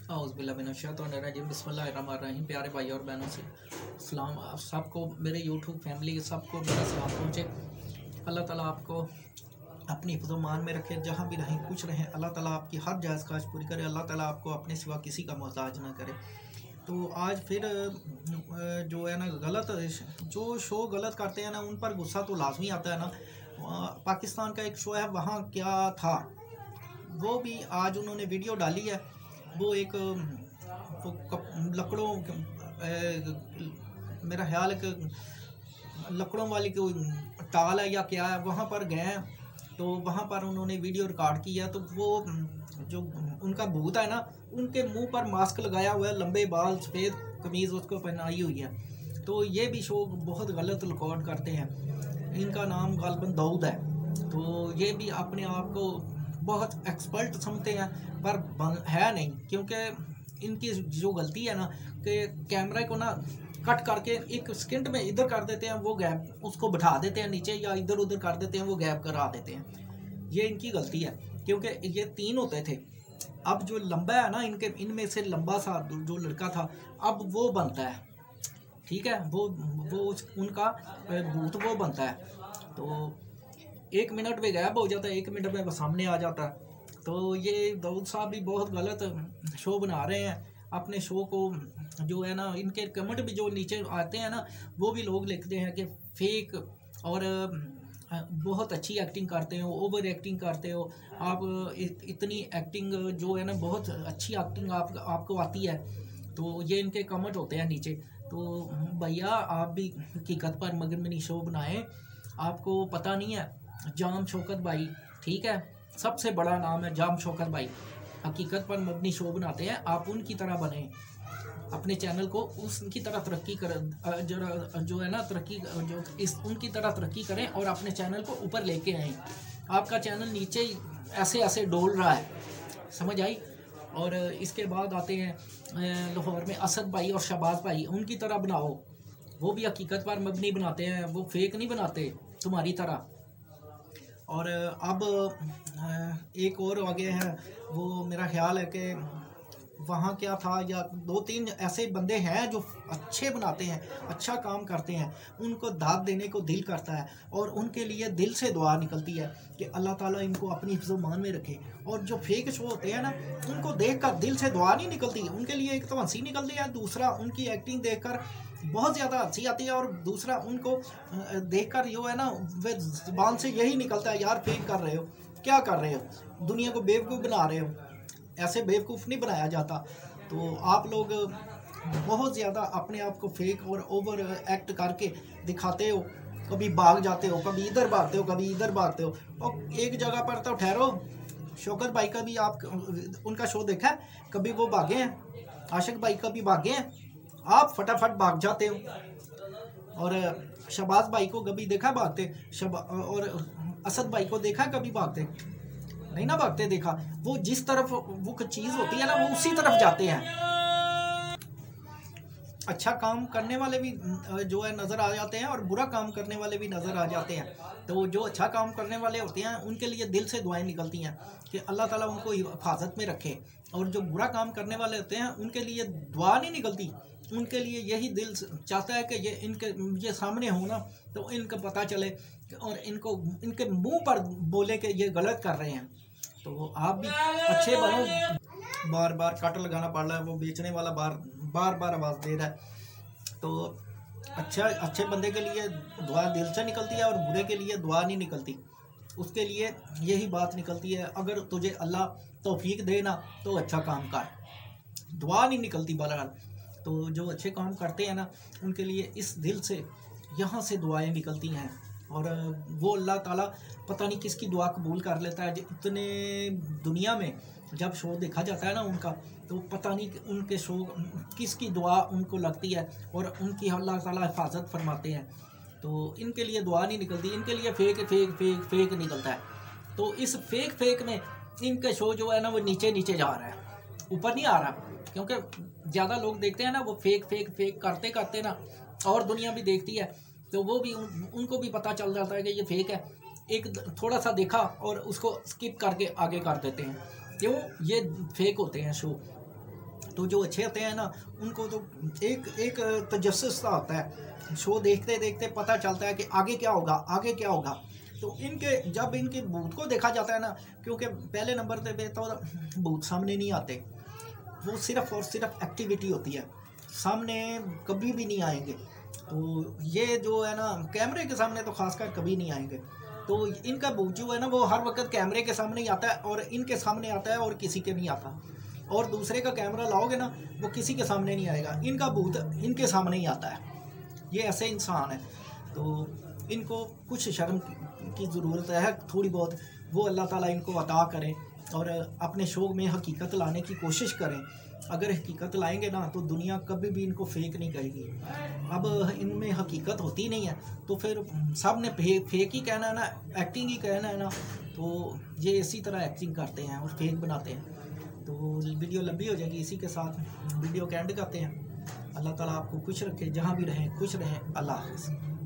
औज़ुबिल्लाहिमिनश्शैतानिर्रजीम बिस्मिल्लाहिर्रहमानिर्रहीम। प्यारे भाई और बहनों से सलाम। आप सबको, मेरे यूट्यूब फैमिली के सबको मेरा सलाम पहुँचे। अल्लाह ताला आपको अपनी हिफ़्ज़-ओ-मान में रखे, जहाँ भी रहें कुछ रहें। अल्लाह ताला आपकी हर जायज़ ख्वाहिश पूरी करे। अल्लाह ताला आपको अपने सिवा किसी का मोहताज ना करे। तो आज फिर जो है ना गलत जो शो गलत करते हैं ना, उन पर गुस्सा तो लाजमी आता है ना। पाकिस्तान का एक शो है, वहाँ क्या था, वो भी आज उन्होंने वीडियो डाली है। वो एक लकड़ों मेरा ख्याल है कि लकड़ों वाली कोई टाल है या क्या है, वहाँ पर गए हैं। तो वहाँ पर उन्होंने वीडियो रिकॉर्ड किया। तो वो जो उनका भूत है ना, उनके मुंह पर मास्क लगाया हुआ है, लंबे बाल, सफ़ेद कमीज़ उसको पहनाई हुई है। तो ये भी शो बहुत गलत रिकॉर्ड करते हैं। इनका नाम गालिबन दाऊद है। तो ये भी अपने आप को बहुत एक्सपर्ट समझते हैं, पर है नहीं। क्योंकि इनकी जो गलती है ना कि कैमरा को ना कट करके एक सेकंड में इधर कर देते हैं, वो गैप उसको बिठा देते हैं नीचे, या इधर उधर कर देते हैं, वो गैप करा देते हैं। ये इनकी गलती है, क्योंकि ये 3 होते थे। अब जो लंबा है ना, इनमें से लंबा सा जो लड़का था, अब वो बनता है। ठीक है, वो उनका भूत वो बनता है। तो 1 मिनट में गायब हो जाता है, 1 मिनट में वो सामने आ जाता है। तो ये दाऊद साहब भी बहुत गलत शो बना रहे हैं। अपने शो को जो है ना, इनके कमेंट भी जो नीचे आते हैं ना, वो भी लोग लिखते हैं कि फेक और बहुत अच्छी एक्टिंग करते हो, ओवर एक्टिंग करते हो आप। इतनी एक्टिंग जो है ना, बहुत अच्छी एक्टिंग आपको आती है। तो ये इनके कमेंट होते हैं नीचे। तो भैया, आप भी हकीकत पर मगरमनी शो बनाएं। आपको पता नहीं है, जाम शौकत भाई, ठीक है, सबसे बड़ा नाम है जाम शौकत भाई, हकीकत पर मबनी शो बनाते हैं। आप उनकी तरह बने, अपने चैनल को उनकी तरह तरक्की करें, जो है ना तरक्की, जो इस उनकी तरह तरक्की करें और अपने चैनल को ऊपर लेके आएँ। आपका चैनल नीचे ऐसे ऐसे डोल रहा है, समझ आई। और इसके बाद आते हैं लाहौर में असद भाई और शहबाज भाई, उनकी तरह बनाओ। वो भी हकीकत पर मबनी बनाते हैं, वो फेक नहीं बनाते तुम्हारी तरह। और अब एक और आगे है, वो मेरा ख्याल है कि वहाँ क्या था, या 2-3 ऐसे बंदे हैं जो अच्छे बनाते हैं, अच्छा काम करते हैं, उनको दाद देने को दिल करता है, और उनके लिए दिल से दुआ निकलती है कि अल्लाह ताला इनको अपनी हिफ्ज़-ओ-मान में रखे। और जो फेक शो होते हैं ना, उनको देखकर दिल से दुआ नहीं निकलती। उनके लिए एक तो हंसी निकलती है, दूसरा उनकी एक्टिंग देखकर बहुत ज़्यादा हंसी आती है, और दूसरा उनको देखकर जो है ना, वे ज़ुबान से यही निकलता है, यार फेक कर रहे हो, क्या कर रहे हो, दुनिया को बेवकूफ़ बना रहे हो। ऐसे बेवकूफ़ नहीं बनाया जाता। तो आप लोग बहुत ज़्यादा अपने आप को फेक और ओवर एक्ट करके दिखाते हो। कभी भाग जाते हो, कभी इधर भागते हो, कभी इधर भागते हो, और एक जगह पर तो ठहरो। शौकत भाई का भी आप उनका शो देखा है, कभी वो भागे हैं, आशिक भाई का भी भागे हैं, आप फटाफट भाग जाते हो। और शहबाज भाई को कभी देखा भागते, और असद भाई को देखा कभी भागते, नहीं ना भागते देखा। वो जिस तरफ वो चीज़ होती है ना, वो उसी तरफ जाते हैं। अच्छा काम करने वाले भी जो है नज़र आ जाते हैं, और बुरा काम करने वाले भी नज़र आ जाते हैं। तो जो अच्छा काम करने वाले होते हैं, उनके लिए दिल से दुआएं निकलती हैं कि अल्लाह ताला उनको हिफाजत में रखे। और जो बुरा काम करने वाले होते हैं, उनके लिए दुआ नहीं निकलती। उनके लिए यही दिल चाहता है कि ये सामने हो ना, तो इनको पता चले, और इनके मुंह पर बोले कि ये गलत कर रहे हैं। तो आप भी अच्छे बनो। बार बार कट लगाना पड़ रहा है, वो बेचने वाला बार बार आवाज़ दे रहा है। तो अच्छे बंदे के लिए दुआ दिल से निकलती है, और बुरे के लिए दुआ नहीं निकलती। उसके लिए यही बात निकलती है, अगर तुझे अल्लाह तौफीक दे ना, तो अच्छा काम कर, दुआ नहीं निकलती बहरहाल। तो जो अच्छे काम करते हैं ना, उनके लिए इस दिल से यहाँ से दुआएं निकलती हैं, और वो अल्लाह ताला पता नहीं किसकी दुआ कबूल कर लेता है। इतने दुनिया में जब शो देखा जाता है ना उनका, तो पता नहीं कि उनके शो किसकी दुआ उनको लगती है, और उनकी अल्लाह ताला हिफाजत फरमाते हैं। तो इनके लिए दुआ नहीं निकलती, इनके लिए फेक फेक फेक फेक निकलता है। तो इस फेक में इनका शो जो है ना, वो नीचे नीचे जा रहा है, ऊपर नहीं आ रहा। क्योंकि ज़्यादा लोग देखते हैं ना, वो फेक फेक फेक करते करते ना, और दुनिया भी देखती है, तो वो भी उनको भी पता चल जाता है कि ये फेक है। एक थोड़ा सा देखा और उसको स्किप करके आगे कर देते हैं। क्यों? ये फेक होते हैं शो। तो जो अच्छे होते हैं ना, उनको तो एक एक तजस्सुस सा होता है, शो देखते देखते पता चलता है कि आगे क्या होगा, आगे क्या होगा। तो इनके जब इनके भूत को देखा जाता है ना, क्योंकि पहले नंबर पे तो भूत सामने नहीं आते, वो सिर्फ और सिर्फ एक्टिविटी होती है, सामने कभी भी नहीं आएंगे। तो ये जो है ना, कैमरे के सामने तो खासकर कभी नहीं आएंगे। तो इनका भूत जो है ना, वो हर वक्त कैमरे के सामने ही आता है और इनके सामने आता है और किसी के नहीं आता। और दूसरे का कैमरा लाओगे ना, वो किसी के सामने नहीं आएगा, इनका भूत इनके सामने ही आता है। ये ऐसे इंसान है। तो इनको कुछ शर्म की ज़रूरत है थोड़ी बहुत, वो अल्लाह ताला इनको अता करें और अपने शो में हकीकत लाने की कोशिश करें। अगर हकीकत लाएंगे ना, तो दुनिया कभी भी इनको फेक नहीं कहेगी। अब इनमें हकीकत होती नहीं है, तो फिर सब ने फेक ही कहना है ना, एक्टिंग ही कहना है ना। तो ये इसी तरह एक्टिंग करते हैं और फेक बनाते हैं। तो वीडियो लंबी हो जाएगी, इसी के साथ वीडियो के एंड करते हैं। अल्लाह ताला आपको खुश रखे, जहाँ भी रहें खुश रहें। अल्लाह हाफ़िज़।